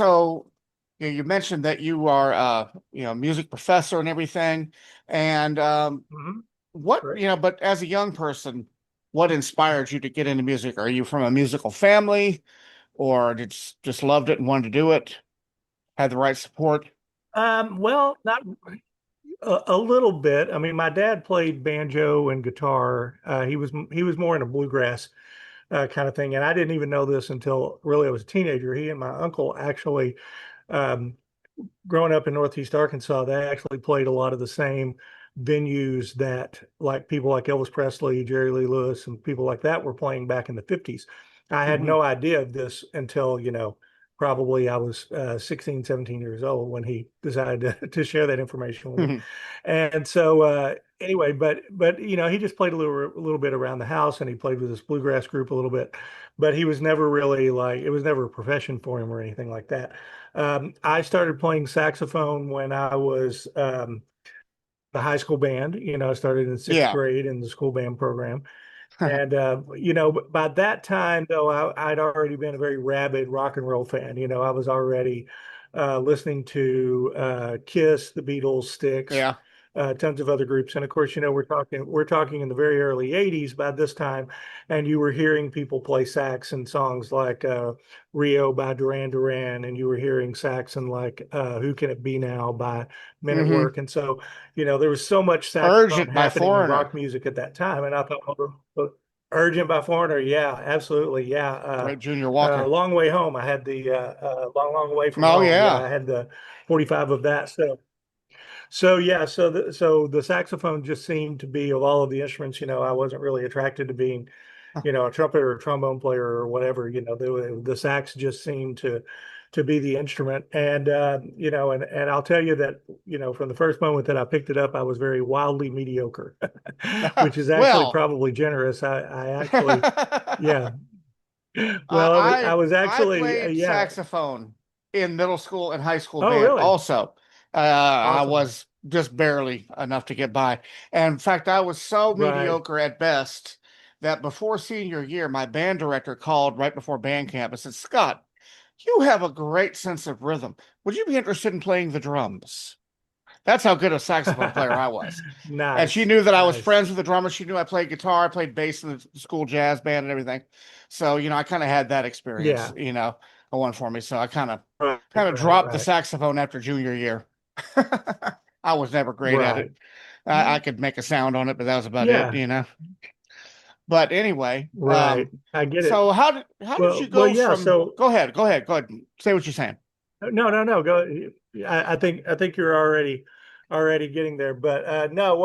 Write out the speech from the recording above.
So you mentioned that you are music professor and everything. And Hmm. what, Correct. but as a young person, what inspired you to get into music? Are you from a musical family or just loved it and wanted to do it? Had the right support? Well, not a little bit. I mean, my dad played banjo and guitar. He was more in a bluegrass kind of thing, and I didn't even know this until really I was a teenager. He and my uncle actually, um, growing up in Northeast Arkansas, they actually played a lot of the same venues that like people like Elvis Presley, Jerry Lee Lewis, and people like that were playing back in the 50s. I had Hmm. no idea of this until, probably I was 16, 17 years old when he decided to share that information with me. And so anyway, but he just played a little bit around the house and he played with this bluegrass group a little bit, but he was never really like it was never a profession for him or anything like that. I started playing saxophone when I was the high school band. I started in sixth Yeah. grade in the school band program. And, by that time, though, I'd already been a very rabid rock and roll fan. I was already listening to Kiss, the Beatles, Styx, Yeah. tons of other groups. And of course, we're talking in the very early 80s by this time, and you were hearing people play sax in songs like Rio by Duran Duran, and you were hearing sax in like Who Can It Be Now by Men at Hmm. Work. And so, there was so much saxophone Urgent by happening in Foreigner. rock music at that time. And I thought, well, Urgent by Foreigner, yeah, absolutely, yeah. Great Junior Walker. Long Way Home, I had the Long, Long Way from Oh Home. Yeah, yeah. I had the 45 of that. So yeah, so the saxophone just seemed to be of all of the instruments. I wasn't really attracted to being, a trumpet or a trombone player or whatever. The sax just seemed to be the instrument. And and I'll tell you that, from the first moment that I picked it up, I was very wildly mediocre, which is actually Well, probably generous. I actually, yeah. Well, I I was I actually, played yeah. saxophone in middle school and high school Oh, band really? also. I Awesome. was just barely enough to get by. And in fact, I was so Right. mediocre at best that before senior year, my band director called right before band camp and said, "Scott, you have a great sense of rhythm. Would you be interested in playing the drums?" That's how good a saxophone player I was. And she Nice. knew that I was Nice. friends with the drummer. She knew I played guitar, I played bass in the school jazz band and everything. So, I kind of had that experience, Yeah. going for me. So I kind of Right, kind of right, dropped the right. saxophone after junior year. I was never great at it. Right. I could make a sound on it, but that was about Yeah, it. But anyway, right. I get it. so how did you Well, go yeah. from So go ahead. Say what you're saying. no, no, no. Go. I think you're already getting there. But no.